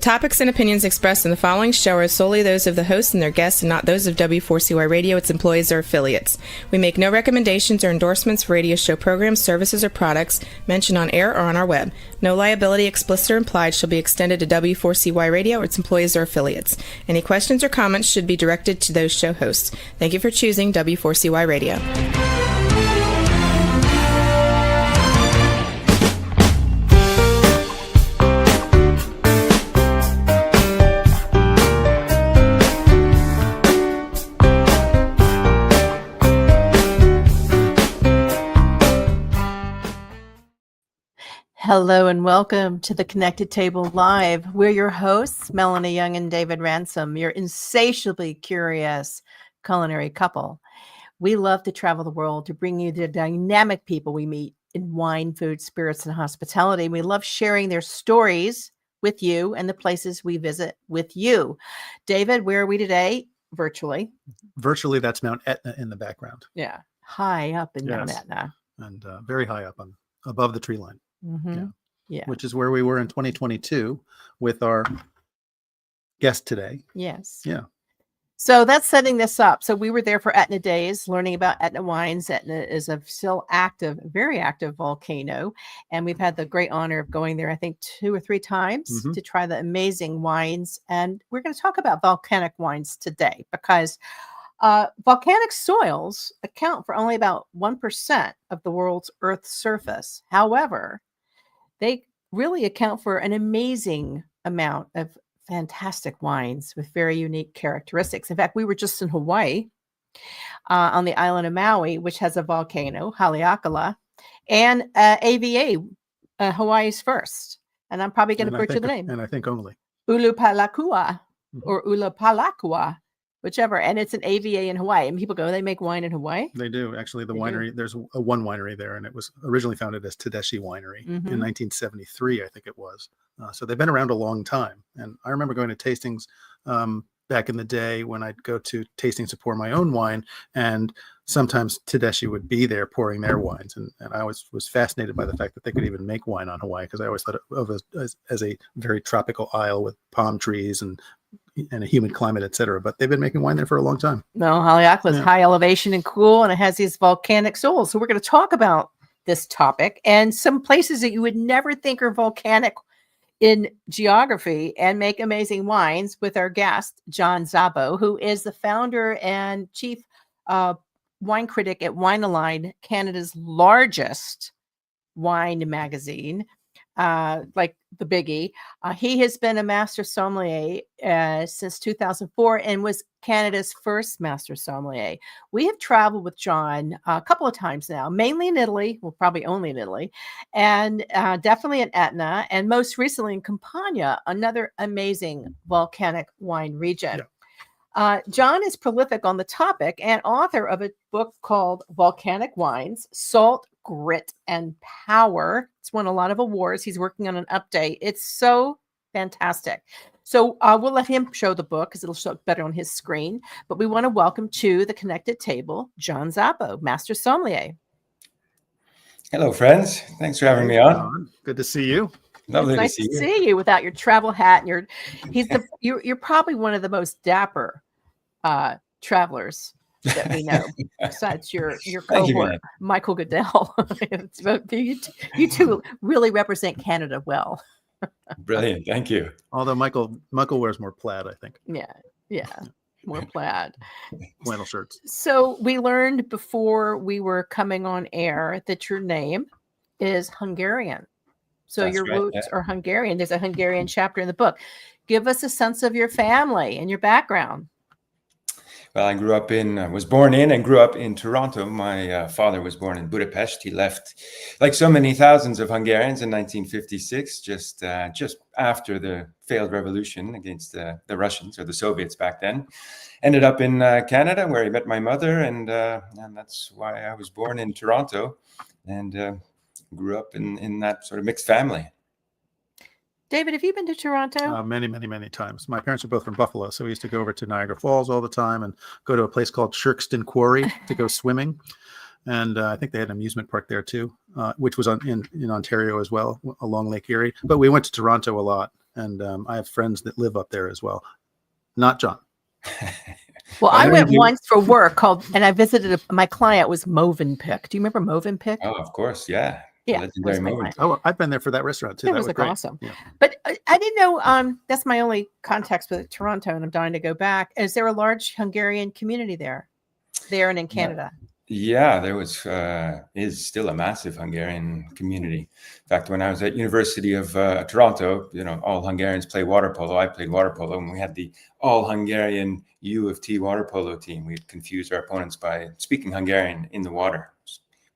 topics and opinions expressed in the following show are solely those of the host and their guests and not those of W4CY Radio, its employees, or affiliates. We make no recommendations or endorsements for radio show programs, services, or products mentioned on air or on our web. No liability, explicit or implied, shall be extended to W4CY Radio or its employees or affiliates. Any questions or comments should be directed to those show hosts. Thank you for choosing W4CY Radio. Hello and welcome to the Connected Table Live. We're your hosts, Melanie Young and David Ransom, your insatiably curious culinary couple. We love to travel the world to bring you the dynamic people we meet in wine, food, spirits, and hospitality. We love sharing their stories with you and the places we visit with you. David, where are we today? Virtually. Virtually, that's Mount Etna in the background. Yeah, high up in Mount Etna. And very high up above the tree line. Mm-hmm. Yeah. Which is where we were in 2022 with our guest today. Yes. Yeah. So that's setting this up. So we were there for Etna Days, learning about Etna wines. Etna is a still active, very active volcano. And we've had the great honor of going there, I think, 2 or 3 times to try the amazing wines. And we're going to talk about volcanic wines today because volcanic soils account for only about 1% of the world's Earth's surface. However, they really account for an amazing amount of fantastic wines with very unique characteristics. In fact, we were just in Hawaii on the island of Maui, which has a volcano, Haleakala, and AVA, Hawaii's first. And I'm probably going to butcher the name. And I think only. Ulupalakua or Ulapalakua. Whichever, and it's an AVA in Hawaii. And people go, they make wine in Hawaii? They do. Actually, there's one winery there, and it was originally founded as Tedeschi Winery in 1973, I think it was. So they've been around a long time. And I remember going to tastings back in the day when I'd go to tastings to pour my own wine, and sometimes Tedeschi would be there pouring their wines. And I was fascinated by the fact that they could even make wine on Hawaii, because I always thought of it as a very tropical isle with palm trees and a humid climate, etc. But they've been making wine there for a long time. No, Haleakala is high elevation and cool, and it has these volcanic soils. So we're going to talk about this topic and some places that you would never think are volcanic in geography and make amazing wines with our guest, John Szabo, who is the founder and chief wine critic at WineAlign, Canada's largest wine magazine. Like the biggie. He has been a Master Sommelier since 2004 and was Canada's first Master Sommelier. We have traveled with John a couple of times now, mainly in Italy, well, probably only in Italy, and definitely in Etna, and most recently in Campania, another amazing volcanic wine region. Yeah. John is prolific on the topic and author of a book called Volcanic Wines, Salt, Grit, and Power. It's won a lot of awards. He's working on an update. It's so fantastic. So we'll let him show the book because it'll show up better on his screen. But we want to welcome to the Connected Table, John Szabo, Master Sommelier. Hello, friends. Thanks for having me on. Good to see you. Lovely nice to see you. See you without your travel hat and you're probably one of the most dapper travelers that we know, besides your cohort, Michael Goodell. You two really represent Canada well. Brilliant, thank you. Although Michael wears more plaid, I think. Yeah, more plaid. Flannel shirts. So we learned before we were coming on air that your name is Hungarian. So that's your roots are Hungarian. There's a Hungarian chapter in the book. Give us a sense of your family and your background. Well, I was born in and grew up in Toronto. My father was born in Budapest. He left, like so many thousands of Hungarians, in 1956, just after the failed revolution against the Russians, or the Soviets back then. Ended up in Canada, where he met my mother, and that's why I was born in Toronto, and grew up in that sort of mixed family. David, have you been to Toronto? Many, many, many times. My parents are both from Buffalo, so we used to go over to Niagara Falls all the time and go to a place called Shirkston Quarry to go swimming. And I think they had an amusement park there too, which was in Ontario as well, along Lake Erie. But we went to Toronto a lot. And I have friends that live up there as well. Not John. Well, I I know went you do. once for work and I visited my client was Movenpick. Do you remember Movenpick? Oh, of course, yeah. Yeah, Legendary that was my moment. client. Oh, I've been there for that restaurant too. It That was was like great. awesome. Yeah. But I didn't know. That's my only context with Toronto, and I'm dying to go back. Is there a large Hungarian community there and in Canada? Yeah, there is still a massive Hungarian community. In fact, when I was at University of Toronto, all Hungarians play water polo. I played water polo, and we had the all Hungarian U of T water polo team. We'd confuse our opponents by speaking Hungarian in the water.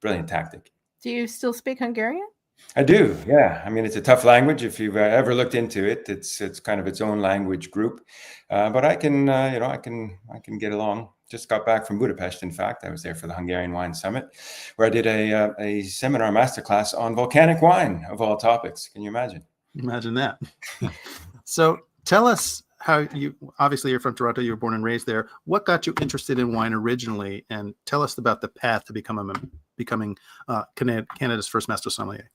Brilliant tactic. Do you still speak Hungarian? I do, yeah. I mean, it's a tough language. If you've ever looked into it, it's kind of its own language group. But I can, I can get along. Just got back from Budapest. In fact, I was there for the Hungarian Wine Summit, where I did a seminar masterclass on volcanic wine of all topics. Can you imagine? Imagine that. So tell us how obviously you're from Toronto. You were born and raised there. What got you interested in wine originally? And tell us about the path to becoming Canada's first Master Sommelier.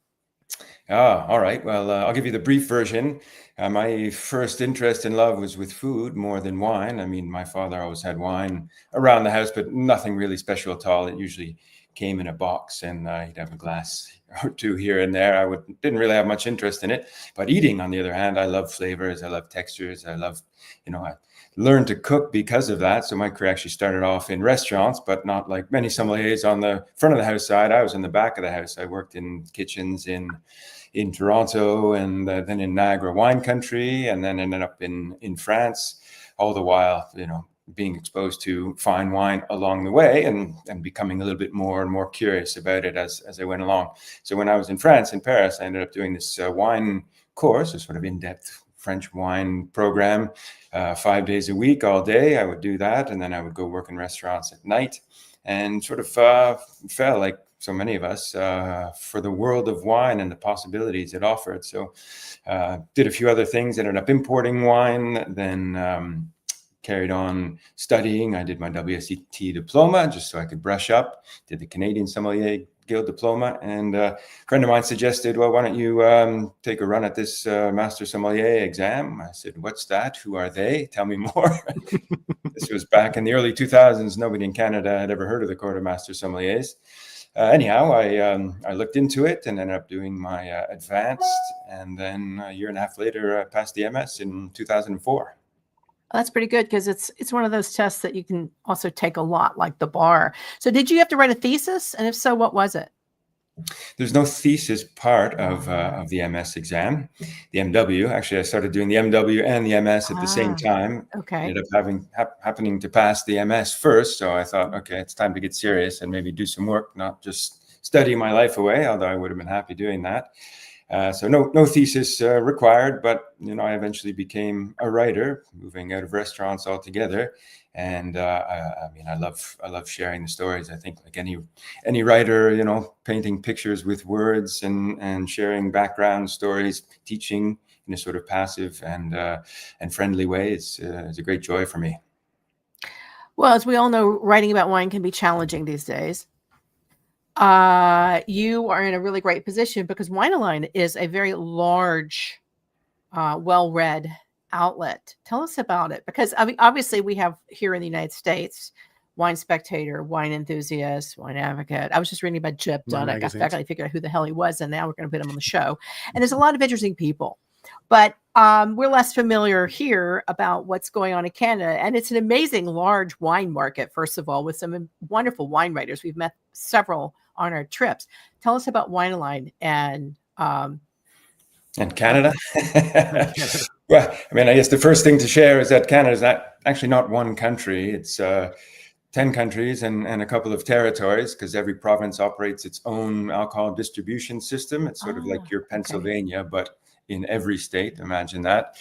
All right. Well, I'll give you the brief version. My first interest in love was with food more than wine. I mean, my father always had wine around the house, but nothing really special at all. It usually came in a box, and he'd have a glass or two here and there. Didn't really have much interest in it. But eating, on the other hand, I love flavors. I love textures. I love, I learned to cook because of that. So my career actually started off in restaurants, but not like many sommeliers on the front of the house side. I was in the back of the house. I worked in kitchens in Toronto, and then in Niagara wine country, and then ended up in France, all the while, being exposed to fine wine along the way, and becoming a little bit more and more curious about it as I went along. So when I was in France, in Paris, I ended up doing this wine course, a sort of in-depth French wine program, 5 days a week, all day. I would do that, and then I would go work in restaurants at night, and sort of fell, like so many of us, for the world of wine and the possibilities it offered. So did a few other things, ended up importing wine, then carried on studying. I did my WSET diploma just so I could brush up, did the Canadian Sommelier Guild diploma, and a friend of mine suggested, well, why don't you take a run at this Master Sommelier exam? I said, what's that? Who are they? Tell me more. This was back in the early 2000s. Nobody in Canada had ever heard of the Court of Master Sommeliers. Anyhow, I looked into it and ended up doing my advanced, and then a year and a half later, I passed the MS in 2004. That's pretty good, because it's one of those tests that you can also take a lot, like the bar. So did you have to write a thesis? And if so, what was it? There's no thesis part of the MS exam. The MW, actually, I started doing the MW and the MS at the same time. Okay. Ended up happening to pass the MS first. So I thought, okay, it's time to get serious and maybe do some work, not just study my life away, although I would have been happy doing that. So no thesis required, but I eventually became a writer, moving out of restaurants altogether. And I love sharing the stories. I think like any writer, painting pictures with words and sharing background stories, teaching in a sort of passive and friendly way is a great joy for me. Well, as we all know, writing about wine can be challenging these days. You are in a really great position because WineAlign is a very large, well-read outlet. Tell us about it, because obviously we have here in the United States, Wine Spectator, Wine Enthusiast, Wine Advocate. I was just reading about Jeb Dunnick. I finally figured out who the hell he was, and now we're going to put him on the show. And there's a lot of interesting people, but we're less familiar here about what's going on in Canada. And it's an amazing large wine market, first of all, with some wonderful wine writers. We've met several on our trips. Tell us about WineAlign and Canada. Well, I guess the first thing to share is that Canada is actually not one country. It's 10 countries and a couple of territories, because every province operates its own alcohol distribution system. It's sort of like your Pennsylvania, but in every state. Imagine that.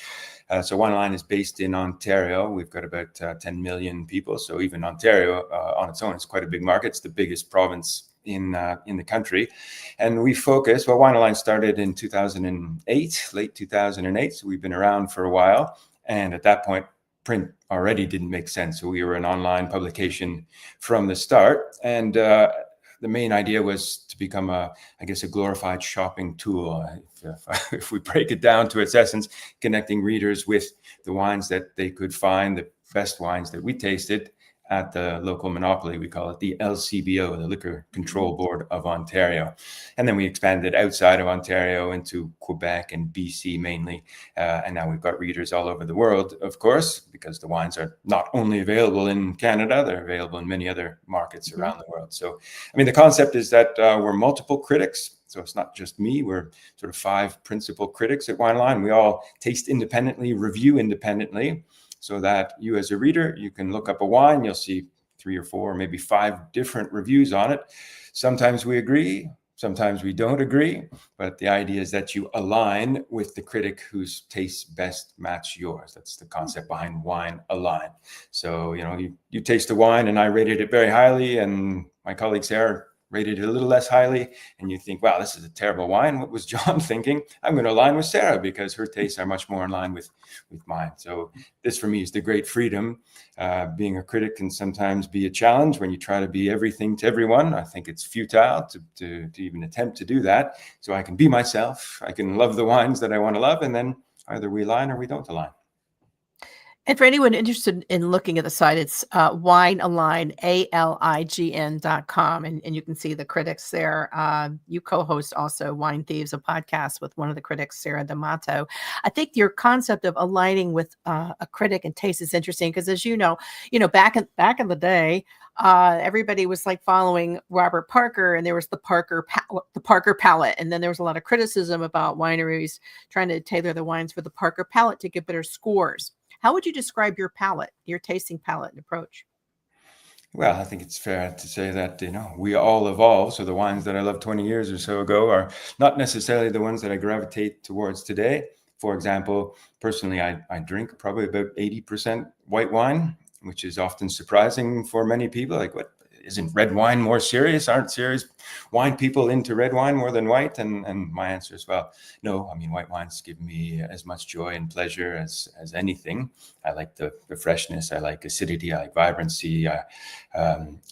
So WineAlign is based in Ontario. We've got about 10 million people. So even Ontario on its own is quite a big market. It's the biggest province in the country. And we focus, WineAlign started in 2008, late 2008. So we've been around for a while. And at that point, print already didn't make sense. So we were an online publication from the start. And the main idea was to become a glorified shopping tool. If we break it down to its essence, connecting readers with the wines that they could find, the best wines that we tasted at the local monopoly. We call it the LCBO, the Liquor Control Board of Ontario. And then we expanded outside of Ontario into Quebec and BC mainly. And now we've got readers all over the world, of course, because the wines are not only available in Canada, they're available in many other markets around the world. So, I mean, the concept is that we're multiple critics. So it's not just me. We're sort of 5 principal critics at WineAlign. We all taste independently, review independently, so that you as a reader, you can look up a wine, you'll see 3 or 4, maybe 5 different reviews on it. Sometimes we agree, sometimes we don't agree, but the idea is that you align with the critic whose tastes best match yours. That's the concept behind WineAlign. So, you taste a wine and I rated it very highly, and my colleague Sarah rated it a little less highly, and you think, wow, this is a terrible wine. What was John thinking? I'm going to align with Sarah because her tastes are much more in line with mine. So this for me is the great freedom. Being a critic can sometimes be a challenge when you try to be everything to everyone. I think it's futile to even attempt to do that. So I can be myself. I can love the wines that I want to love, and then either we align or we don't align. And for anyone interested in looking at the site, it's WineAlign, ALIGN.com. And you can see the critics there. You co-host also Wine Thieves, a podcast with one of the critics, Sarah D'Amato. I think your concept of aligning with a critic and taste is interesting because, as you know, back in the day, everybody was like following Robert Parker, and there was the Parker palate. And then there was a lot of criticism about wineries trying to tailor the wines for the Parker palate to get better scores. How would you describe your palate, your tasting palate and approach? Well, I think it's fair to say that, we all evolve. So the wines that I loved 20 years or so ago are not necessarily the ones that I gravitate towards today. For example, personally, I drink probably about 80% white wine, which is often surprising for many people. Like, what? Isn't red wine more serious? Aren't serious wine people into red wine more than white? And my answer is, well, no. I mean, white wines give me as much joy and pleasure as anything. I like the freshness. I like acidity. I like vibrancy. I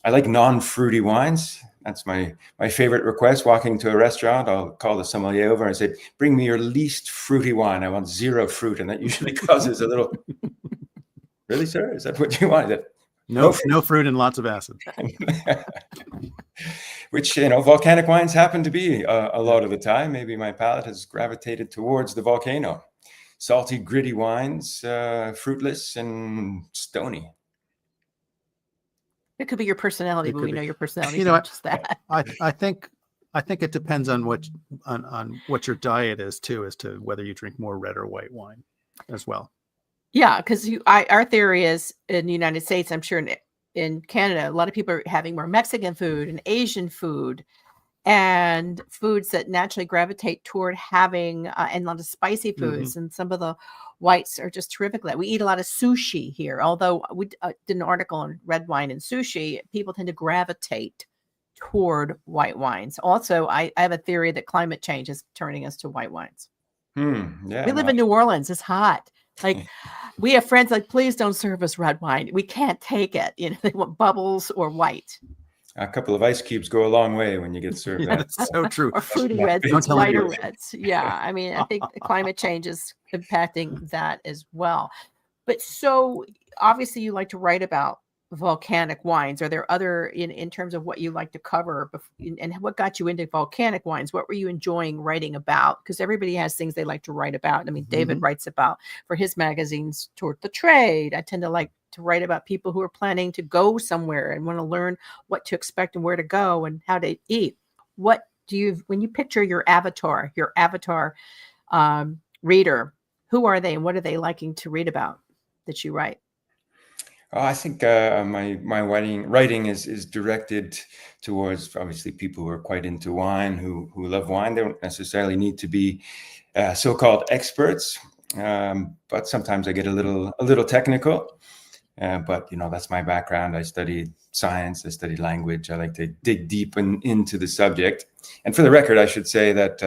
like non-fruity wines. That's my favorite request. Walking to a restaurant, I'll call the sommelier over and say, bring me your least fruity wine. I want 0 fruit. And that usually causes a little, really, sir? Is that what you want? No fruit and lots of acid. Which, volcanic wines happen to be a lot of the time. Maybe my palate has gravitated towards the volcano. Salty, gritty wines, fruitless and stony. It could be your personality, but we know your personality is not just that. I think it depends on what your diet is too, as to whether you drink more red or white wine as well. Yeah, because our theory is in the United States, I'm sure in Canada, a lot of people are having more Mexican food and Asian food and foods that naturally gravitate toward having and a lot of spicy foods. And some of the whites are just terrific. We eat a lot of sushi here. Although we did an article on red wine and sushi, people tend to gravitate toward white wines. Also, I have a theory that climate change is turning us to white wines. Yeah, we live in New Orleans. It's hot. Like, we have friends like, please don't serve us red wine. We can't take it. They want bubbles or white. A couple of ice cubes go a long way when you get served that. That's so true. Or fruity reds, lighter reds. Yeah, I mean, I think the climate change is impacting that as well. But so obviously you like to write about volcanic wines. Are there other, in terms of what you like to cover, and what got you into volcanic wines? What were you enjoying writing about? Because everybody has things they like to write about. I mean, David writes about, for his magazines, Toward the Trade. I tend to like to write about people who are planning to go somewhere and want to learn what to expect and where to go and how to eat. What do you, when you picture your avatar reader, who are they and what are they liking to read about that you write? I think my writing is directed towards, obviously, people who are quite into wine, who love wine. They don't necessarily need to be so-called experts, but sometimes I get a little technical. But that's my background. I studied science. I studied language. I like to dig deep into the subject. And for the record, I should say that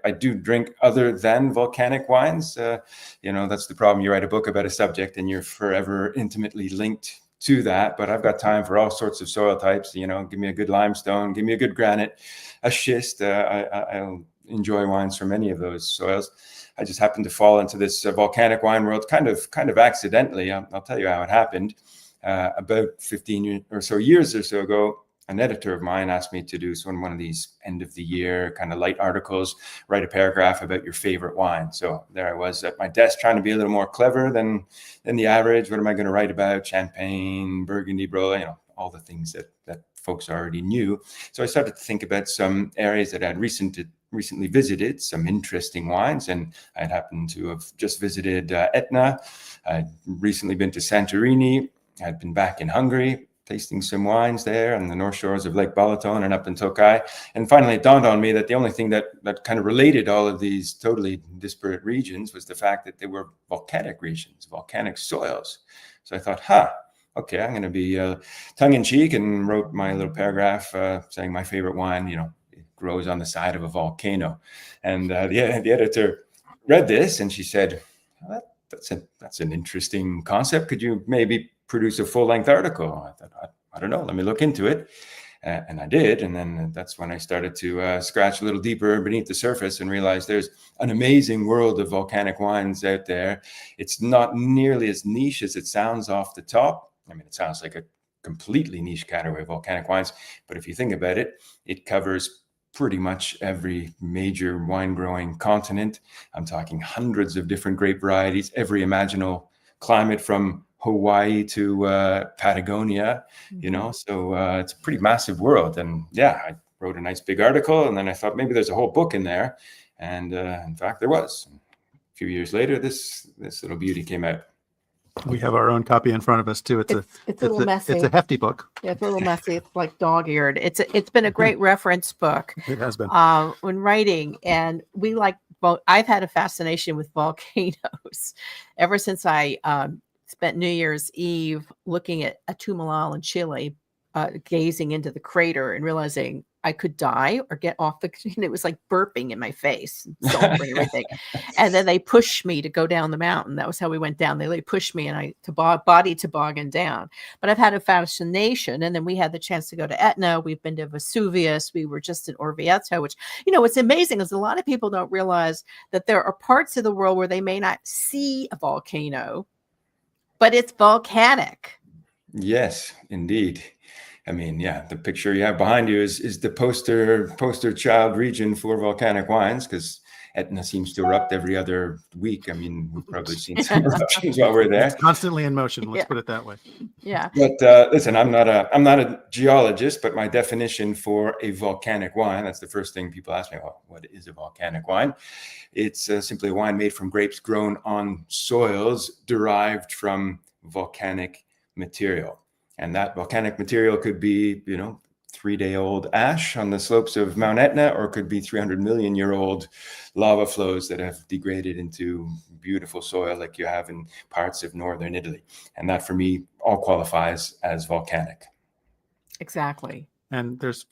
I do drink other than volcanic wines. That's the problem. You write a book about a subject and you're forever intimately linked to that, but I've got time for all sorts of soil types. You know, give me a good limestone, give me a good granite, a schist. I'll enjoy wines from any of those soils. I just happened to fall into this volcanic wine world kind of accidentally. I'll tell you how it happened. About 15 or so years ago, an editor of mine asked me to do one of these end of the year kind of light articles, write a paragraph about your favorite wine. So there I was at my desk trying to be a little more clever than the average. What am I going to write about? Champagne, Burgundy, Brole, you know, all the things that folks already knew. So I started to think about some areas that I'd recently visited, some interesting wines. And I happened to have just visited Etna. I'd recently been to Santorini. I'd been back in Hungary, tasting some wines there on the north shores of Lake Balaton and up in Tokaj. And finally, it dawned on me that the only thing that kind of related all of these totally disparate regions was the fact that they were volcanic regions, volcanic soils. So I thought, okay, I'm going to be tongue-in-cheek, and wrote my little paragraph saying my favorite wine, you know, it grows on the side of a volcano. And the editor read this and she said, that's an interesting concept. Could you maybe produce a full-length article? I thought, I don't know, let me look into it. And I did. And then that's when I started to scratch a little deeper beneath the surface and realized there's an amazing world of volcanic wines out there. It's not nearly as niche as it sounds off the top. I mean, it sounds like a completely niche category of volcanic wines, but if you think about it, it covers pretty much every major wine growing continent. I'm talking hundreds of different grape varieties, every imaginable climate from Hawaii to Patagonia, you know, so it's a pretty massive world. And yeah, I wrote a nice big article, and then I thought maybe there's a whole book in there. And in fact, there was. A few years later, this little beauty came out. We have our own copy in front of us too. It's a little messy. It's a hefty book. Yeah, it's a little messy. It's like dog-eared. It's been a great reference book. It has been. When writing, and we like. Well, I've had a fascination with volcanoes ever since I spent New Year's Eve looking at Tumalal in Chile, gazing into the crater and realizing I could die or get off the. It was like burping in my face, salt and everything. And then they pushed me to go down the mountain. That was how we went down. They pushed me, and I body toboggan down. But I've had a fascination. And then we had the chance to go to Etna. We've been to Vesuvius. We were just in Orvieto, which, you know, what's amazing is a lot of people don't realize that there are parts of the world where they may not see a volcano, but it's volcanic. Yes, indeed. I mean, yeah, the picture you have behind you is the poster child region for volcanic wines, because Etna seems to erupt every other week. I mean, we've probably seen some eruptions while we're there. It's constantly in motion. Let's put it that way. Yeah. But listen, I'm not a geologist, but my definition for a volcanic wine, that's the first thing people ask me, well, what is a volcanic wine? It's simply a wine made from grapes grown on soils derived from volcanic material. And that volcanic material could be, you know, 3-day-old ash on the slopes of Mount Etna, or it could be 300-million-year-old lava flows that have degraded into beautiful soil like you have in parts of northern Italy. And that, for me, all qualifies as volcanic. Exactly. And as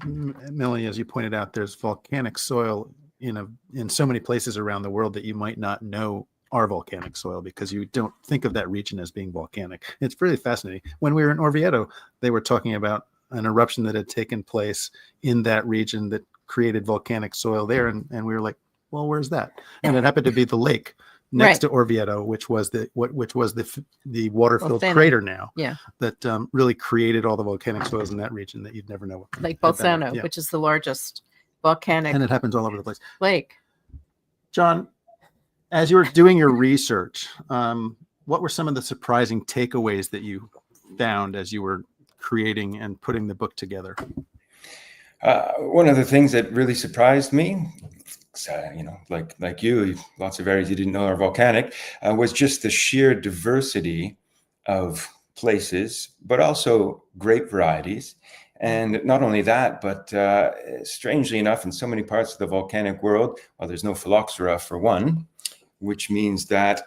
Millie, as you pointed out, there's volcanic soil in so many places around the world that you might not know are volcanic soil, because you don't think of that region as being volcanic. It's really fascinating. When we were in Orvieto, they were talking about an eruption that had taken place in that region that created volcanic soil there. And we were like, well, where's that? And it happened to be the lake next to Orvieto, which was the water-filled crater now. Yeah. That really created all the volcanic soils in that region that you'd never know. Lake Bolzano, which is the largest volcanic. And it happens all over the place. Lake. John, as you were doing your research, what were some of the surprising takeaways that you found as you were creating and putting the book together? One of the things that really surprised me, like you, lots of areas you didn't know are volcanic, was just the sheer diversity of places, but also grape varieties. And not only that, but strangely enough, in so many parts of the volcanic world, well, there's no phylloxera for one, which means that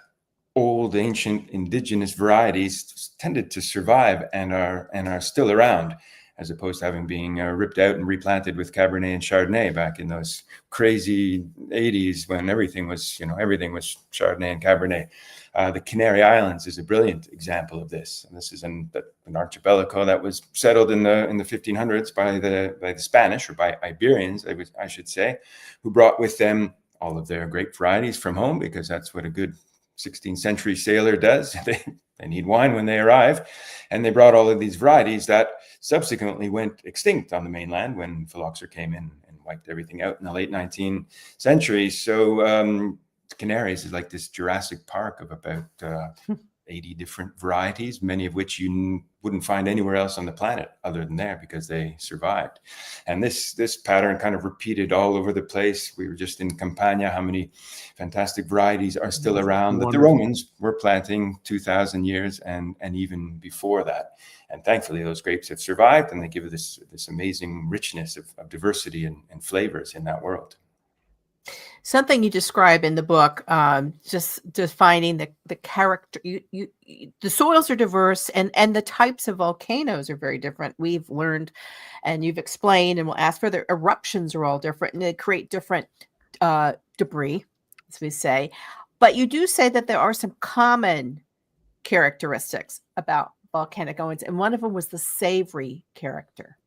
old, ancient, indigenous varieties tended to survive and are still around. as opposed to having been ripped out and replanted with Cabernet and Chardonnay back in those crazy 80s when everything was Chardonnay and Cabernet. The Canary Islands is a brilliant example of this. And this is an archipelago that was settled in the 1500s by the Spanish, or by Iberians, I should say, who brought with them all of their grape varieties from home, because that's what a good 16th century sailor does. They need wine when they arrive. And they brought all of these varieties that subsequently went extinct on the mainland when phylloxera came in and wiped everything out in the late 19th century. So Canaries is like this Jurassic Park of about 80 different varieties, many of which you wouldn't find anywhere else on the planet other than there, because they survived. And this pattern kind of repeated all over the place. We were just in Campania, how many fantastic varieties are still around that the Romans were planting 2,000 years and even before that. And thankfully, those grapes have survived, and they give this amazing richness of diversity and flavors in that world. Something you describe in the book, just defining the character. The soils are diverse, and the types of volcanoes are very different. We've learned, and you've explained, and we'll ask further. Eruptions are all different, and they create different debris, as we say. But you do say that there are some common characteristics about volcanic wines, and one of them was the savory character.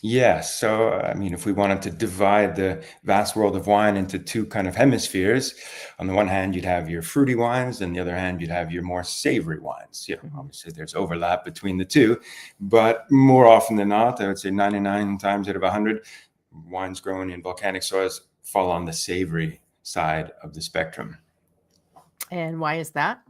Yes. So, I mean, if we wanted to divide the vast world of wine into two kind of hemispheres, on the one hand, you'd have your fruity wines, and the other hand, you'd have your more savory wines. Obviously, there's overlap between the two, but more often than not, I would say 99 times out of 100, wines grown in volcanic soils fall on the savory side of the spectrum. And why is that?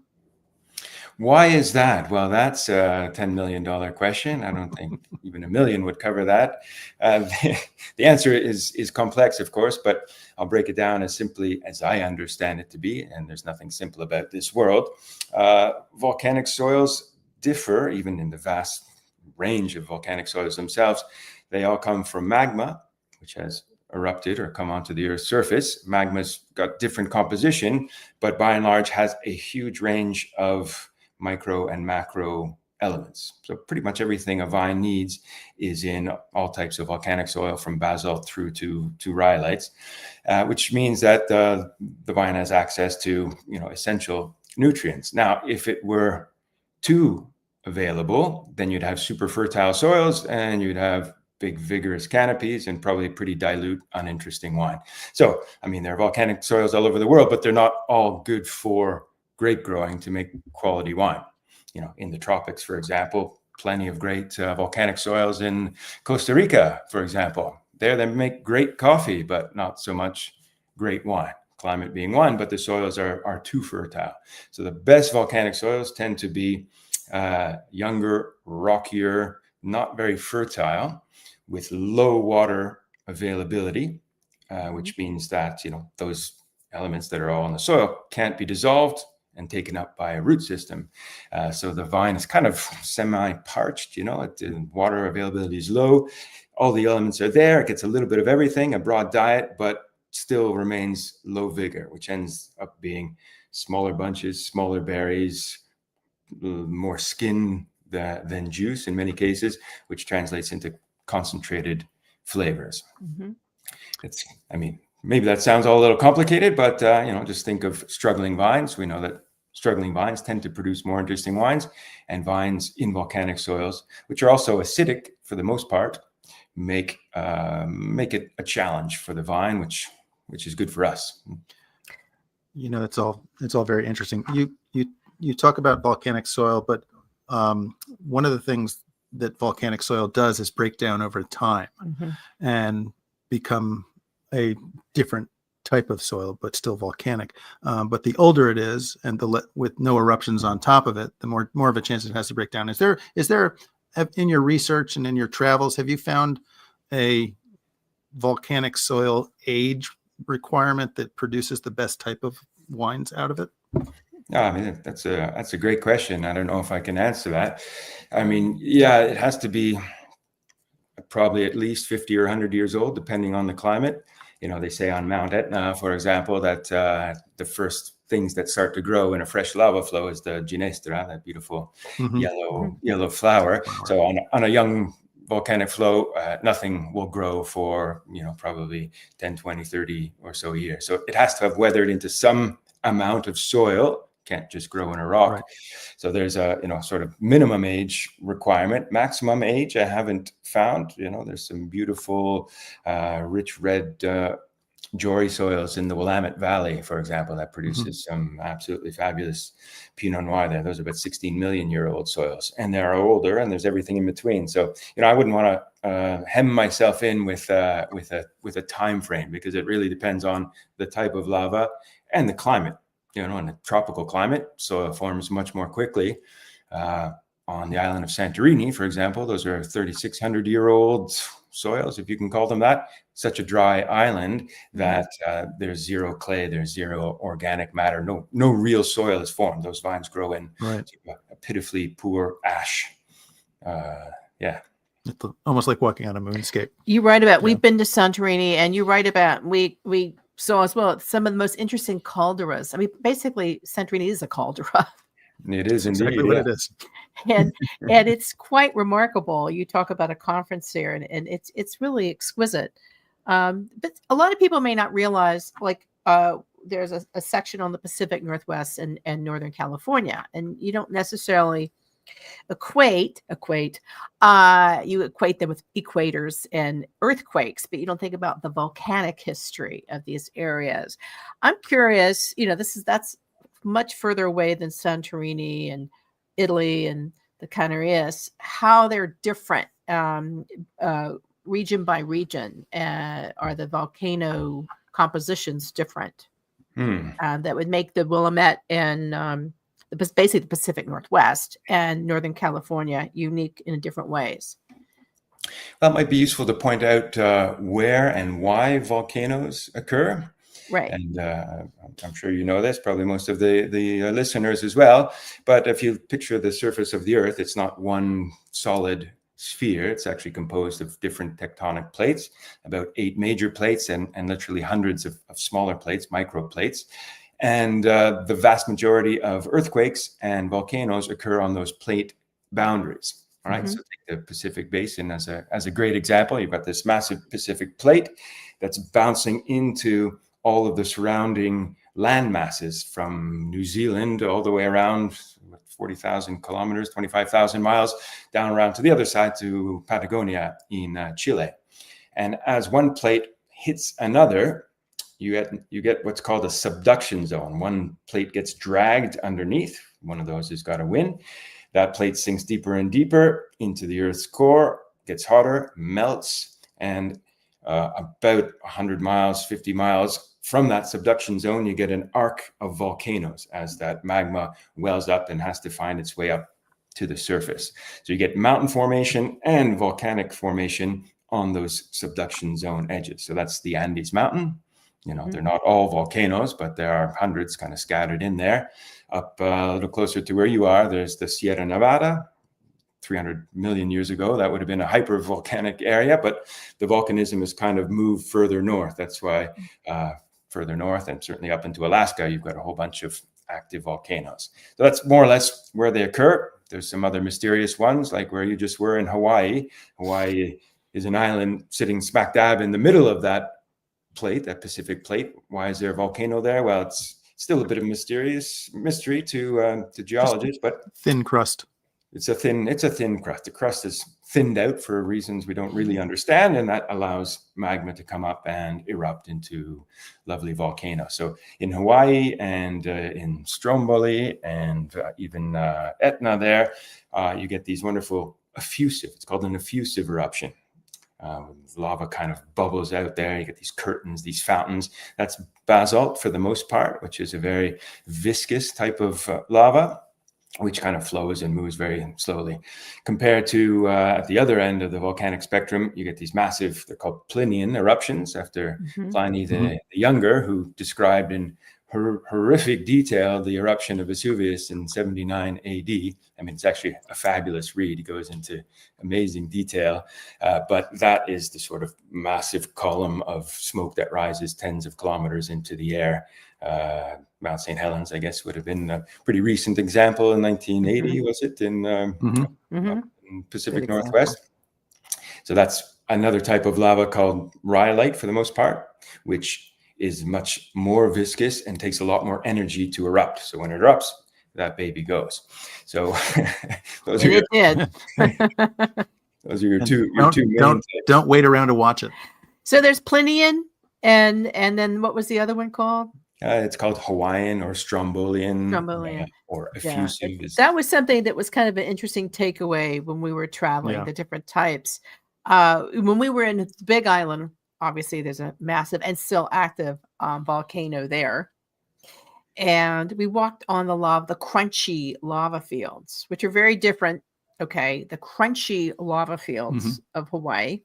Why is that? Well, that's a $10 million question. I don't think even $1 million would cover that. The answer is complex, of course, but I'll break it down as simply as I understand it to be. And there's nothing simple about this world. Volcanic soils differ, even in the vast range of volcanic soils themselves. They all come from magma, which has erupted or come onto the Earth's surface. Magma's got different composition, but by and large has a huge range of micro and macro elements. So pretty much everything a vine needs is in all types of volcanic soil, from basalt through to rhyolites, which means that the vine has access to essential nutrients. Now, if it were too available, then you'd have super fertile soils, and you'd have big vigorous canopies, and probably pretty dilute, uninteresting wine. So, I mean, there are volcanic soils all over the world, but they're not all good for grape growing to make quality wine. In the tropics, for example, plenty of great volcanic soils in Costa Rica, for example. There they make great coffee, but not so much great wine. Climate being one, but the soils are too fertile. So the best volcanic soils tend to be younger, rockier, not very fertile, with low water availability, which means that those elements that are all in the soil can't be dissolved and taken up by a root system. So the vine is kind of semi-parched, the water availability is low. All the elements are there. It gets a little bit of everything, a broad diet, but still remains low vigor, which ends up being smaller bunches, smaller berries, more skin than juice in many cases, which translates into concentrated flavors. Mm-hmm. Maybe that sounds all a little complicated, but just think of struggling vines. We know that struggling vines tend to produce more interesting wines, and vines in volcanic soils, which are also acidic for the most part, make it a challenge for the vine, which is good for us. It's all very interesting. You talk about volcanic soil, but one of the things that volcanic soil does is break down over time and become a different type of soil, but still volcanic. But the older it is, and with no eruptions on top of it, the more of a chance it has to break down. Is there in your research and in your travels, have you found a volcanic soil age requirement that produces the best type of wines out of it? That's a great question. I don't know if I can answer that. It has to be probably at least 50 or 100 years old, depending on the climate. They say on Mount Etna, for example, that the first things that start to grow in a fresh lava flow is the ginestra, that beautiful yellow flower. So on a young volcanic flow, nothing will grow for, probably 10, 20, 30 or so years. So it has to have weathered into some amount of soil, can't just grow in a rock. Right. So there's a, sort of minimum age requirement. Maximum age, I haven't found. There's some beautiful, rich red Jory soils in the Willamette Valley, for example, that produces some absolutely fabulous Pinot Noir there. Those are about 16 million year old soils, and they're older, and there's everything in between. So, I wouldn't want to hem myself in with a time frame, because it really depends on the type of lava and the climate. In a tropical climate, soil forms much more quickly. On the island of Santorini, for example, those are 3,600 year old soils, if you can call them that. Such a dry island that there's zero clay, there's zero organic matter, no real soil is formed. Those vines grow in a pitifully poor ash. It's almost like walking on a moonscape. You write about, we've been to Santorini, and you write about, we saw as well some of the most interesting calderas. I mean, basically, Santorini is a caldera. It is indeed exactly what it is. And it's quite remarkable. You talk about a conference there, and it's really exquisite. But a lot of people may not realize, there's a section on the Pacific Northwest and Northern California, and you don't necessarily equate them with equators and earthquakes, but you don't think about the volcanic history of these areas. I'm curious, that's much further away than Santorini and Italy and the Canaries, how they're different region by region. Are the volcano compositions different? That would make the Willamette and basically the Pacific Northwest and Northern California unique in different ways. That might be useful to point out where and why volcanoes occur. Right. And I'm sure you know this, probably most of the listeners as well. But if you picture the surface of the Earth, it's not one solid sphere. It's actually composed of different tectonic plates, about 8 major plates and literally hundreds of smaller plates, microplates. And the vast majority of earthquakes and volcanoes occur on those plate boundaries. All right. So take the Pacific Basin as a great example. You've got this massive Pacific plate that's bouncing into all of the surrounding land masses from New Zealand all the way around 40,000 kilometers, 25,000 miles, down around to the other side to Patagonia in Chile. And as one plate hits another, you get what's called a subduction zone. One plate gets dragged underneath. One of those has got a wind. That plate sinks deeper and deeper into the Earth's core, gets hotter, melts, and about 100 miles, 50 miles from that subduction zone, you get an arc of volcanoes as that magma wells up and has to find its way up to the surface. So you get mountain formation and volcanic formation on those subduction zone edges. So that's the Andes Mountain. They're not all volcanoes, but there are hundreds kind of scattered in there. Up a little closer to where you are, there's the Sierra Nevada. 300 million years ago, that would have been a hypervolcanic area, but the volcanism has kind of moved further north. That's why further north, and certainly up into Alaska, you've got a whole bunch of active volcanoes. So that's more or less where they occur. There's some other mysterious ones, like where you just were in Hawaii. Hawaii is an island sitting smack dab in the middle of that plate, that Pacific plate. Why is there a volcano there? Well, it's still a bit of mystery to geologists, but thin crust. It's a thin crust. The crust is thinned out for reasons we don't really understand, and that allows magma to come up and erupt into lovely volcanoes. So in Hawaii and in Stromboli and even Etna there, you get these wonderful effusive, it's called an effusive eruption. Lava kind of bubbles out there. You get these curtains, these fountains. That's basalt for the most part, which is a very viscous type of lava, which kind of flows and moves very slowly. Compared to at the other end of the volcanic spectrum, you get these massive, they're called Plinian eruptions after Pliny the Younger, who described in horrific detail the eruption of Vesuvius in 79 AD. I mean, it's actually a fabulous read. He goes into amazing detail, but that is the sort of massive column of smoke that rises tens of kilometers into the air. Mount St. Helens, I guess, would have been a pretty recent example in 1980, was it, in Pacific Northwest? So that's another type of lava called rhyolite for the most part, which is much more viscous and takes a lot more energy to erupt. So when it erupts, that baby goes. So those are And your, it did. those are your And two main types. don't wait around to watch it. So there's Plinian, and then what was the other one called? It's called Hawaiian or Strombolian, Strombolian. or Yeah, effusive. that was something that was kind of an interesting takeaway when we were traveling, Yeah. the different types. When we were in the Big Island, obviously there's a massive and still active volcano there. And we walked on the crunchy lava fields, which are very different. Okay, the crunchy lava fields of Hawaii,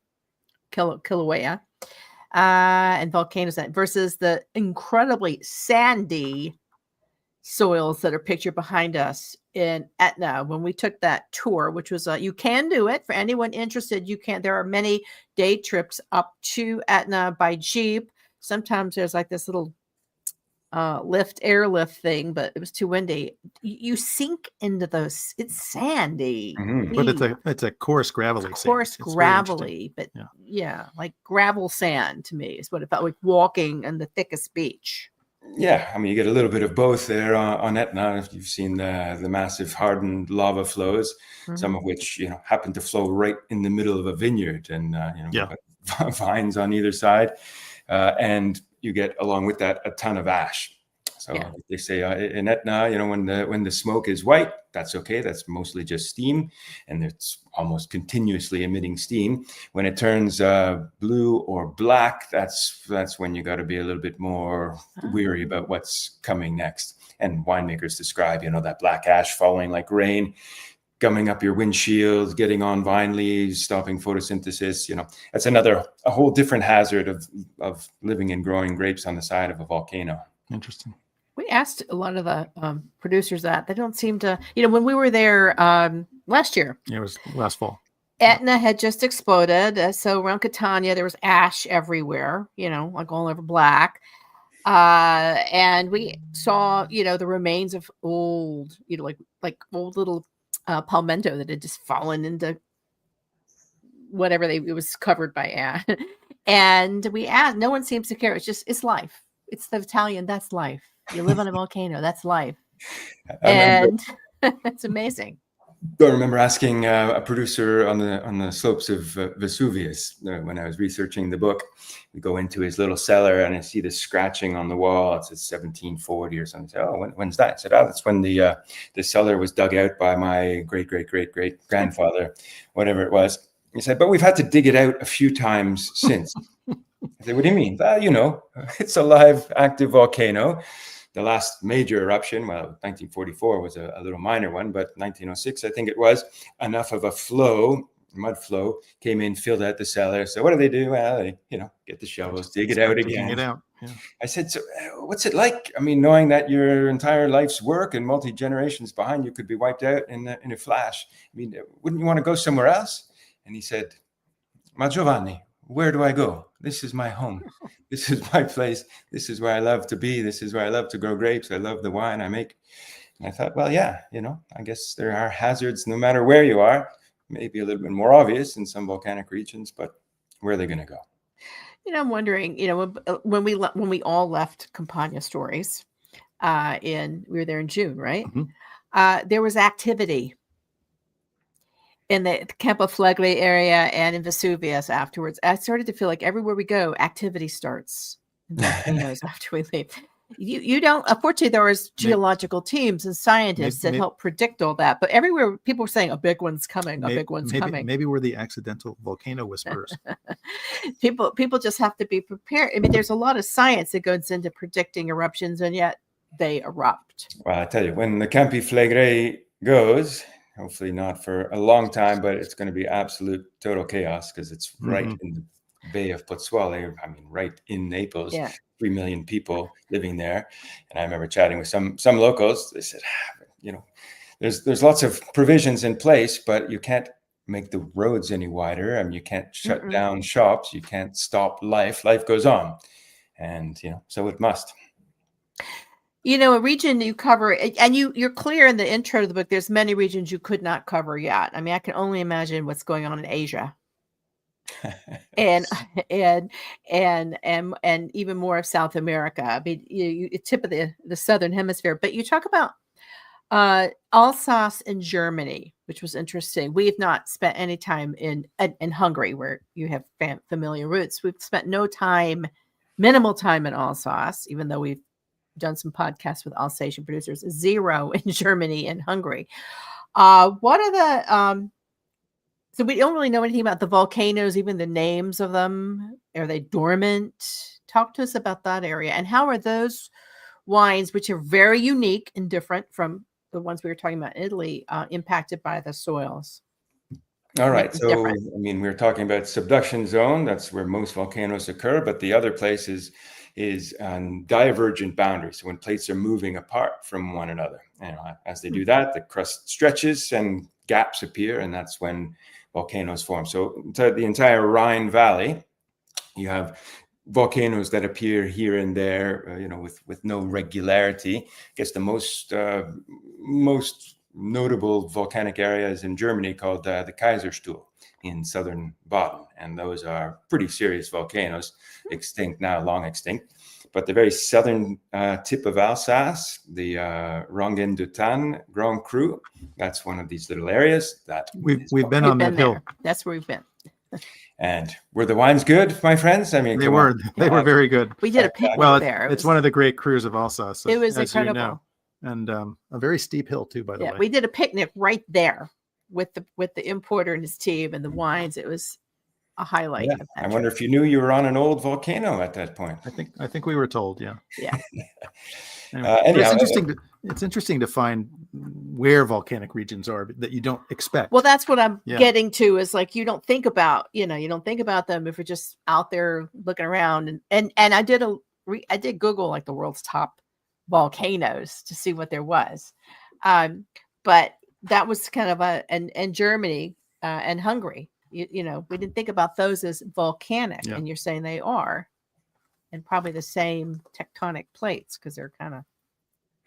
Kilauea, and volcanoes versus the incredibly sandy soils that are pictured behind us in Etna when we took that tour, which was you can do it for anyone interested. You can. There are many day trips up to Etna by Jeep. Sometimes there's like this little airlift thing, but it was too windy. You sink into those. It's sandy, But it's a coarse gravelly sand. coarse It's very gravelly, but Yeah. like gravel sand to me is what it felt like walking on the thickest beach. Yeah, I mean, you get a little bit of both there on Etna. If you've seen the massive hardened lava flows, some of which happen to flow right in the middle of a vineyard, and vines on either side, and you get along with that a ton of ash. So they say in Etna, when the smoke is white, that's okay. That's mostly just steam, and it's almost continuously emitting steam. When it turns blue or black, that's when you got to be a little bit more weary about what's coming next. And winemakers describe, that black ash falling like rain, gumming up your windshield, getting on vine leaves, stopping photosynthesis. That's a whole different hazard of living and growing grapes on the side of a volcano. Interesting. We asked a lot of the producers that they don't seem to, when we were there last year. Yeah, it was last fall. Etna had just exploded. So around Catania, there was ash everywhere, like all over black. And we saw, the remains of old, like old little palmetto that had just fallen into whatever it was covered by ash. And we asked, no one seems to care. It's life. It's the Italian. That's life. You live on a volcano. That's life. And it's amazing. I remember asking a producer on the slopes of Vesuvius when I was researching the book. We go into his little cellar and I see the scratching on the wall. It says 1740 or something. I said, oh, when's that? I said, oh, that's when the cellar was dug out by my great grandfather, whatever it was. He said, but we've had to dig it out a few times since. I said, what do you mean? Well, it's a live, active volcano. The last major eruption, 1944 was a little minor one, but 1906, I think it was, enough of a mud flow came in, filled out the cellar. So what do? Well, they, get the shovels, dig it out again. Dig it out. Yeah. I said, so what's it like? I mean, knowing that your entire life's work and multi-generations behind you could be wiped out in a flash. I mean, wouldn't you want to go somewhere else? And he said, Ma Giovanni, where do I go? This is my home. This is my place. This is where I love to be. This is where I love to grow grapes. I love the wine I make. And I thought, well, yeah, I guess there are hazards no matter where you are. Maybe a little bit more obvious in some volcanic regions, but where are they going to go? I'm wondering, when we all left Campagna Stories, we were there in June, right? Mm-hmm. There was activity in the Campo Flegrei area and in Vesuvius afterwards. I started to feel like everywhere we go, activity starts in volcanoes after we leave. You don't, unfortunately, there was geological teams and scientists that help predict all that. But everywhere people were saying a big one's coming, a big one's coming. Maybe we're the accidental volcano whisperers. People just have to be prepared. I mean, there's a lot of science that goes into predicting eruptions, and yet they erupt. Well, I tell you, when the Campi Flegrei goes, hopefully not for a long time, but it's going to be absolute total chaos because it's right in the Bay of Pozzuoli. I mean, right in Naples. Yeah. 3 million people living there. And I remember chatting with some locals. They said, there's lots of provisions in place, but you can't make the roads any wider. I mean, you can't shut down shops. You can't stop life. Life goes on. And, so it must. A region you cover, and you're clear in the intro to the book, there's many regions you could not cover yet. I mean, I can only imagine what's going on in Asia. and and even more of South America. I mean, you tip of the southern hemisphere. But you talk about Alsace in Germany, which was interesting. We have not spent any time in Hungary, where you have familiar roots. We've spent minimal time in Alsace, even though we've done some podcasts with Alsatian producers. 0 in Germany and Hungary. What are the so we don't really know anything about the volcanoes, even the names of them. Are they dormant? Talk to us about that area. And how are those wines, which are very unique and different from the ones we were talking about in Italy, impacted by the soils? All right. So, I mean, we're talking about subduction zone. That's where most volcanoes occur. But the other place is divergent boundaries. So when plates are moving apart from one another, as they do that, the crust stretches and gaps appear, and that's when volcanoes form. So the entire Rhine Valley, you have volcanoes that appear here and there, with no regularity. I guess the most notable volcanic area is in Germany, called the Kaiserstuhl in southern Baden, and those are pretty serious volcanoes, extinct now, long extinct. But the very southern tip of Alsace, the Rongen du Tan Grand Cru, that's one of these little areas that we've been on that hill. That's where we've been. And were the wines good, my friends? I mean, they were very good. We did a picnic there. It's one of the great crus of Alsace. It was incredible, and a very steep hill too. By the way, we did a picnic right there with the importer and his team and the wines. It was a highlight. Yeah. I wonder if you knew you were on an old volcano at that point. I think we were told. Yeah. Anyway, it's interesting to find where volcanic regions are that you don't expect. Well, that's what I'm getting to, is like, you don't think about them if you're just out there looking around. And I did Google like the world's top volcanoes to see what there was. But that was kind of and Germany and Hungary, we didn't think about those as volcanic, and you're saying they are, and probably the same tectonic plates, because they're kind of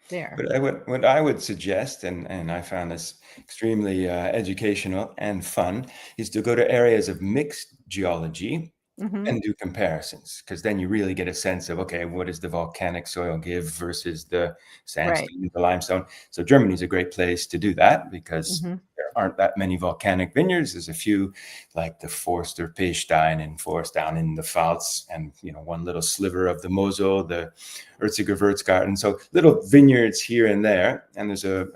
there. But what I would suggest, and I found this extremely educational and fun, is to go to areas of mixed geology and do comparisons, because then you really get a sense of, okay, what does the volcanic soil give versus the sandstone, the limestone. So Germany is a great place to do that, because there aren't that many volcanic vineyards. There's a few, like the Forster Pechstein and Forst down in the Pfalz, and one little sliver of the Mosel, the Erziger Würzgarten. So little vineyards here and there. And there's a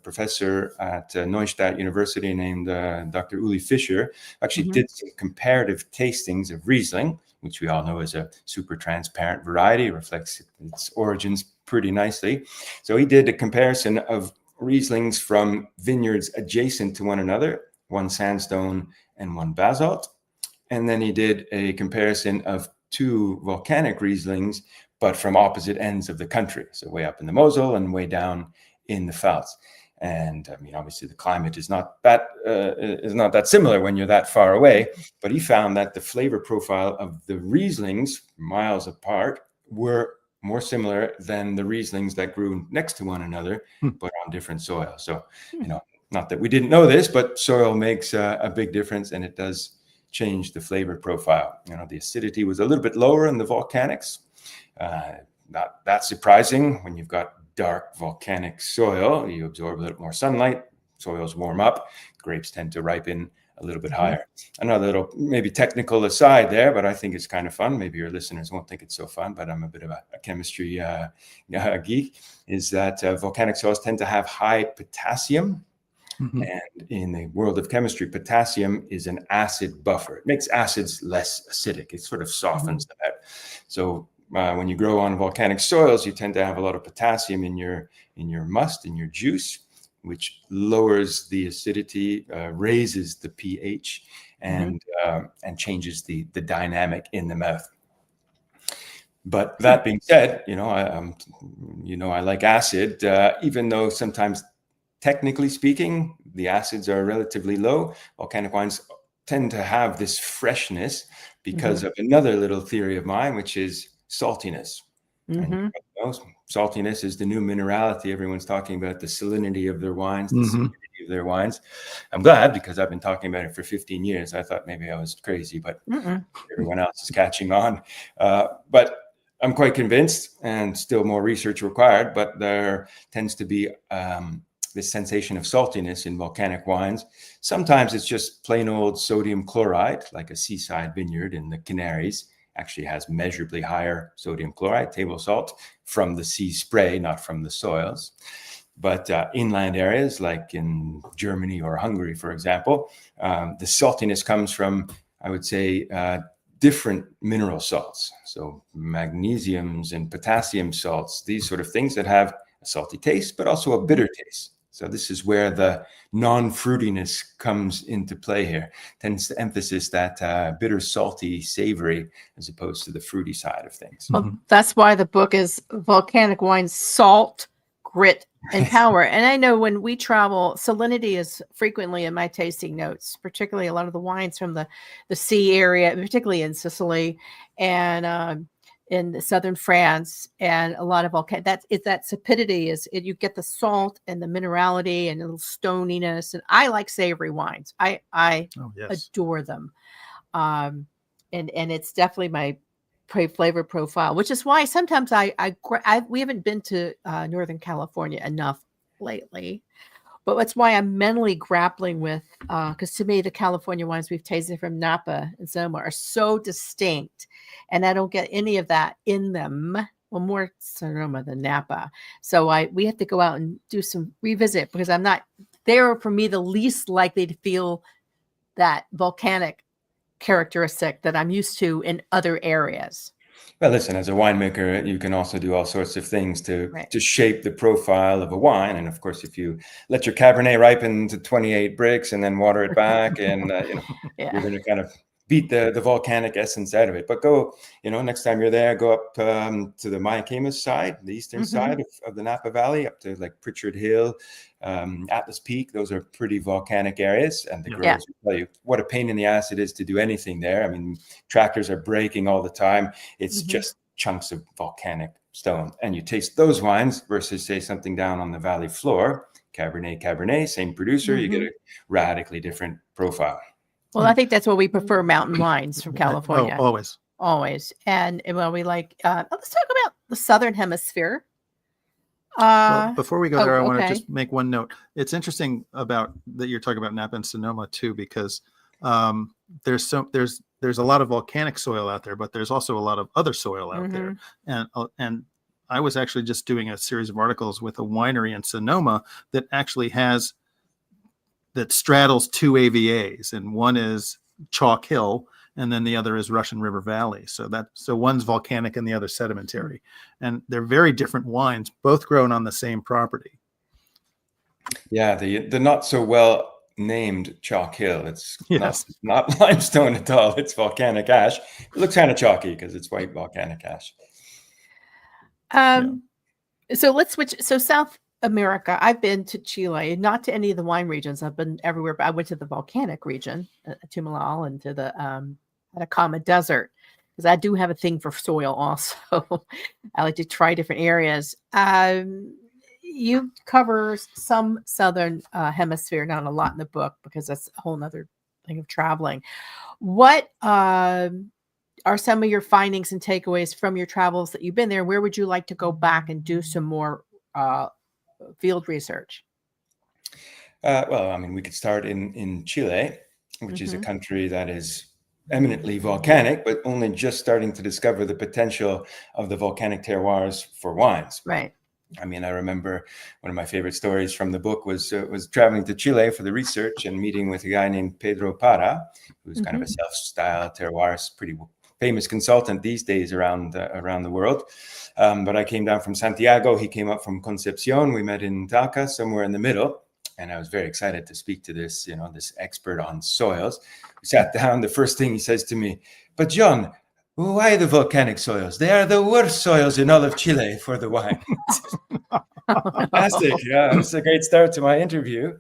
professor at Neustadt University named Dr. Uli Fischer, actually did some comparative tastings of Riesling, which we all know is a super transparent variety, reflects its origins pretty nicely. So he did a comparison of Rieslings from vineyards adjacent to one another, one sandstone and one basalt. And then he did a comparison of 2 volcanic Rieslings, but from opposite ends of the country. So way up in the Mosel and way down in the Pfalz. And I mean, obviously the climate is not that similar when you're that far away, but he found that the flavor profile of the Rieslings miles apart were more similar than the Rieslings that grew next to one another, but on different soil. So, not that we didn't know this, but soil makes a big difference, and it does change the flavor profile. The acidity was a little bit lower in the volcanics. Not that surprising. When you've got dark volcanic soil, you absorb a little more sunlight, soils warm up, grapes tend to ripen a little bit higher. Another little maybe technical aside there, but I think it's kind of fun. Maybe your listeners won't think it's so fun, but I'm a bit of a chemistry geek, is that volcanic soils tend to have high potassium. And in the world of chemistry, potassium is an acid buffer. It makes acids less acidic. It sort of softens them out. So when you grow on volcanic soils, you tend to have a lot of potassium in your must, in your juice, which lowers the acidity, raises the pH, and changes the dynamic in the mouth. But that being said, I like acid, even though sometimes, technically speaking, the acids are relatively low. Volcanic wines tend to have this freshness because of another little theory of mine, which is saltiness. And Mm-hmm. you know, saltiness is the new minerality. Everyone's talking about the salinity of their wines, the Mhm. salinity of their wines. I'm glad, because I've been talking about it for 15 years. I thought maybe I was crazy, but everyone else is catching on. But I'm quite convinced, and still more research required, but there tends to be this sensation of saltiness in volcanic wines. Sometimes it's just plain old sodium chloride, like a seaside vineyard in the Canaries actually has measurably higher sodium chloride, table salt, from the sea spray, not from the soils. But inland areas like in Germany or Hungary, for example, the saltiness comes from, I would say, different mineral salts. So magnesiums and potassium salts, these sort of things that have a salty taste, but also a bitter taste. So this is where the non-fruitiness comes into play here. Tends to emphasize that bitter, salty, savory, as opposed to the fruity side of things. Well, that's why the book is Volcanic Wines: Salt, Grit, and Power. And I know when we travel, salinity is frequently in my tasting notes, particularly a lot of the wines from the sea area, particularly in Sicily and in southern France, and a lot of that sapidity you get the salt and the minerality and a little stoniness. And I like savory wines. I adore them. And it's definitely my flavor profile, which is why sometimes we haven't been to Northern California enough lately, but that's why I'm mentally grappling with, because to me, the California wines we've tasted from Napa and Sonoma are so distinct, and I don't get any of that in them. Well, more Sonoma than Napa. So we have to go out and do some revisit, because I'm not there. For me, the least likely to feel that volcanic characteristic that I'm used to in other areas. Well, listen, as a winemaker, you can also do all sorts of things to Right. shape the profile of a wine. And of course, if you let your Cabernet ripen to 28 bricks and then water it back, and Yeah. you're going to kind of beat the volcanic essence out of it. But go, next time you're there, go up to the Mayacamas side, the eastern side of the Napa Valley, up to like Pritchard Hill, Atlas Peak. Those are pretty volcanic areas, and the growers will tell you what a pain in the ass it is to do anything there. I mean, tractors are breaking all the time. It's just chunks of volcanic stone, and you taste those wines versus, say, something down on the valley floor, Cabernet, same producer, you get a radically different profile. Well, I think that's what we prefer, mountain wines from California. Oh, always. And well, we like, let's talk about the Southern Hemisphere. Well, before we go there, I want to okay. just make one note. It's interesting about that you're talking about Napa and Sonoma too, because there's a lot of volcanic soil out there, but there's also a lot of other soil out there. And I was actually just doing a series of articles with a winery in Sonoma that actually that straddles two AVAs, and one is Chalk Hill, and then the other is Russian River Valley. So one's volcanic and the other sedimentary, and they're very different wines, both grown on the same property. Yeah, the not so well named Chalk Hill. It's not limestone at all. It's volcanic ash. It looks kind of chalky because it's white volcanic ash. So let's switch. So South America, I've been to Chile, not to any of the wine regions. I've been everywhere, but I went to the volcanic region, Tumalal, and to the Atacama Desert, because I do have a thing for soil also. I like to try different areas. You cover some Southern Hemisphere, not a lot in the book, because that's a whole nother thing of traveling. What are some of your findings and takeaways from your travels that you've been there? Where would you like to go back and do some more field research? Well, I mean, we could start in Chile, which is a country that is eminently volcanic, but only just starting to discover the potential of the volcanic terroirs for wines. Right. I mean, I remember one of my favorite stories from the book was traveling to Chile for the research and meeting with a guy named Pedro Para, who's kind of a self-styled terroirist, pretty famous consultant these days around the world. But I came down from Santiago. He came up from Concepcion. We met in Talca, somewhere in the middle. And I was very excited to speak to this expert on soils. We sat down. The first thing he says to me, "But John, why the volcanic soils? They are the worst soils in all of Chile for the wine." Fantastic. Yeah, it's a great start to my interview.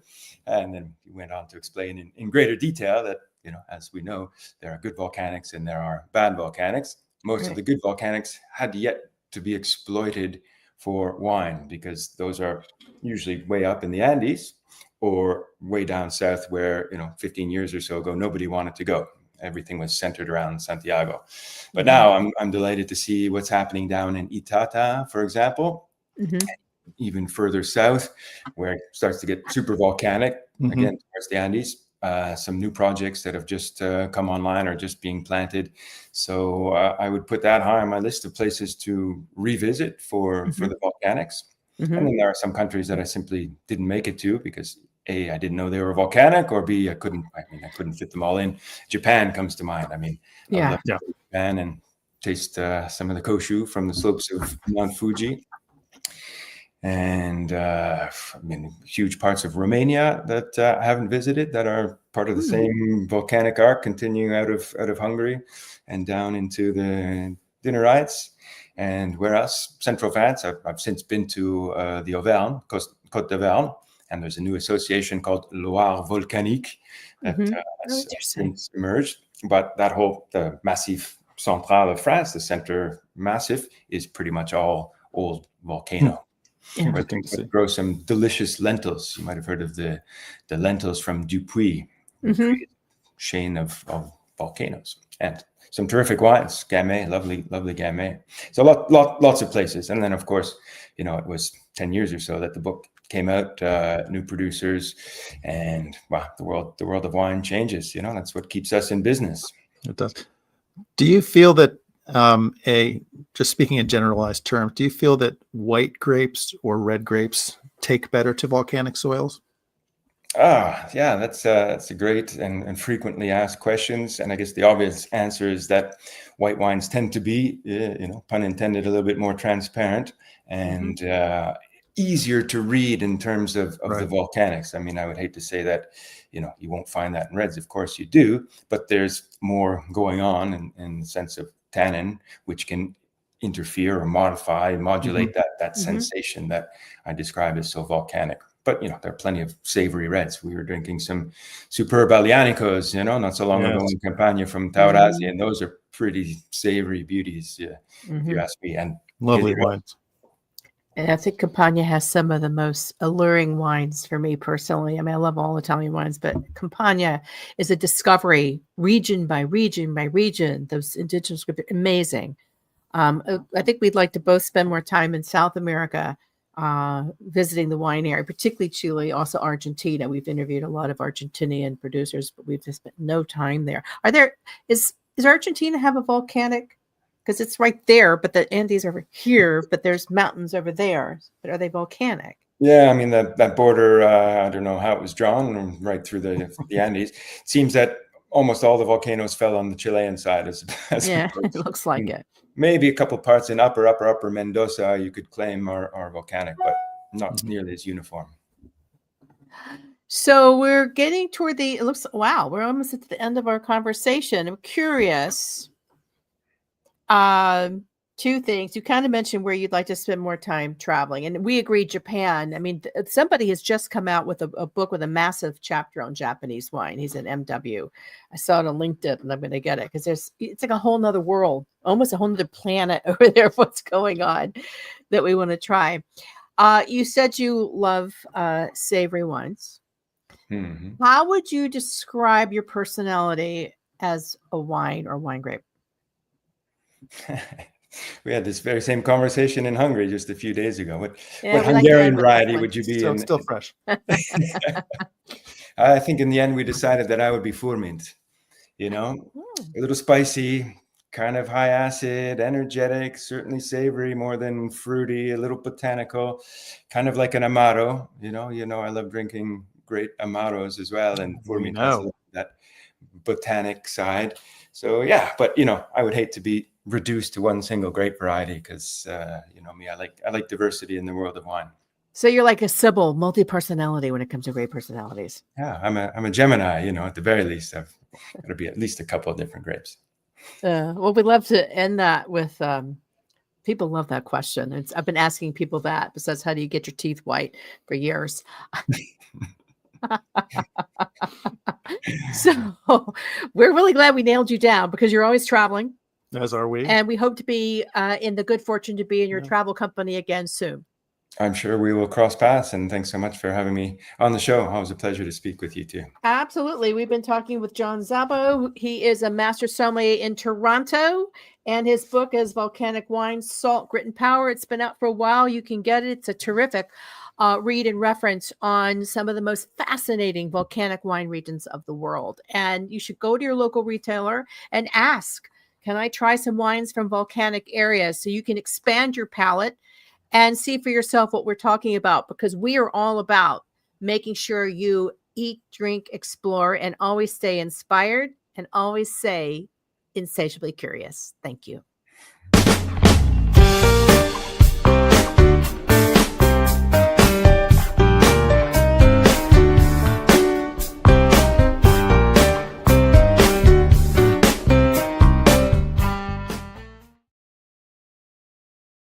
And then he went on to explain in greater detail that, as we know, there are good volcanics and there are bad volcanics. Most of the good volcanics had yet to be exploited for wine, because those are usually way up in the Andes or way down south where, 15 years or so ago, nobody wanted to go. Everything was centered around Santiago. But now I'm delighted to see what's happening down in Itata, for example, even further south, where it starts to get super volcanic, again, towards the Andes. Some new projects that have just come online or just being planted. So I would put that high on my list of places to revisit for the volcanics. And then there are some countries that I simply didn't make it to because A, I didn't know they were volcanic, or B, I couldn't fit them all in. Japan comes to mind. I mean, I'd love to go to Japan and taste some of the koshu from the slopes of Mount Fuji. And huge parts of Romania that I haven't visited that are part of the same volcanic arc, continuing out of Hungary and down into the Dinarides. And where else? Central France. I've since been to the Auvergne, Côte d'Auvergne, and there's a new association called Loire Volcanique that has since emerged. But that whole the Massif Central of France, the center massif, is pretty much all old volcano. Where they grow some delicious lentils. You might have heard of the lentils from Dupuis, chain of volcanoes, and some terrific wines. Gamay, lovely Gamay. So lots of places. And then, of course, it was 10 years or so that the book came out, new producers, and wow, the world of wine changes. That's what keeps us in business. It does. Do you feel that just speaking in generalized terms, do you feel that white grapes or red grapes take better to volcanic soils? Yeah, that's a great and frequently asked questions. And I guess the obvious answer is that white wines tend to be, pun intended, a little bit more transparent and easier to read in terms of the volcanics. I mean, I would hate to say that, you won't find that in reds. Of course you do, but there's more going on in the sense of tannin, which can interfere or modulate that sensation that I describe as so volcanic. But there are plenty of savory reds. We were drinking some superb Alianicos, not so long ago in Campania from Taurasi, and those are pretty savory beauties, if you ask me. And lovely wines. And I think Campania has some of the most alluring wines for me personally. I mean, I love all Italian wines, but Campania is a discovery, region by region by region. Those indigenous groups are amazing. I think we'd like to both spend more time in South America, visiting the wine area, particularly Chile, also Argentina. We've interviewed a lot of Argentinian producers, but we've just spent no time there. Is Argentina have a volcanic? Because it's right there, but the Andes are over here, but there's mountains over there. But are they volcanic? Yeah, I mean, that border, I don't know how it was drawn, right through the Andes. It seems that almost all the volcanoes fell on the Chilean side. As it looks like it. Maybe a couple parts in upper Mendoza you could claim are volcanic, but not nearly as uniform. So we're getting toward we're almost at the end of our conversation. I'm curious. Two things. You kind of mentioned where you'd like to spend more time traveling, and we agreed Japan. I mean, somebody has just come out with a book with a massive chapter on Japanese wine. He's an MW. I saw it on LinkedIn, and I'm going to get it because it's like a whole nother world, almost a whole nother planet over there of what's going on that we want to try. You said you love savory wines. How would you describe your personality as a wine or wine grape? We had this very same conversation in Hungary just a few days ago. What Hungarian variety would you be in? Still fresh. I think in the end we decided that I would be Furmint. A little spicy, kind of high acid, energetic, certainly savory more than fruity, a little botanical, kind of like an Amaro. I love drinking great Amaros as well, and Furmint has that botanic side. So yeah, but I would hate to be reduced to one single grape variety because me, I like diversity in the world of wine. So you're like a Sybil, multi-personality when it comes to grape personalities. Yeah, I'm a Gemini. At the very least, I've got to be at least a couple of different grapes. Well, we'd love to end that with. People love that question. I've been asking people that. Besides, how do you get your teeth white for years? So we're really glad we nailed you down because you're always traveling. As are we. And we hope to be in the good fortune to be in your travel company again soon. I'm sure we will cross paths, and thanks so much for having me on the show. Always a pleasure to speak with you too. Absolutely. We've been talking with John Szabo. He is a master sommelier in Toronto, and his book is Volcanic Wines, Salt, Grit, and Power. It's been out for a while. You can get it. It's a terrific read and reference on some of the most fascinating volcanic wine regions of the world. And you should go to your local retailer and ask, can I try some wines from volcanic areas, so you can expand your palate and see for yourself what we're talking about, because we are all about making sure you eat, drink, explore, and always stay inspired and always stay insatiably curious. Thank you.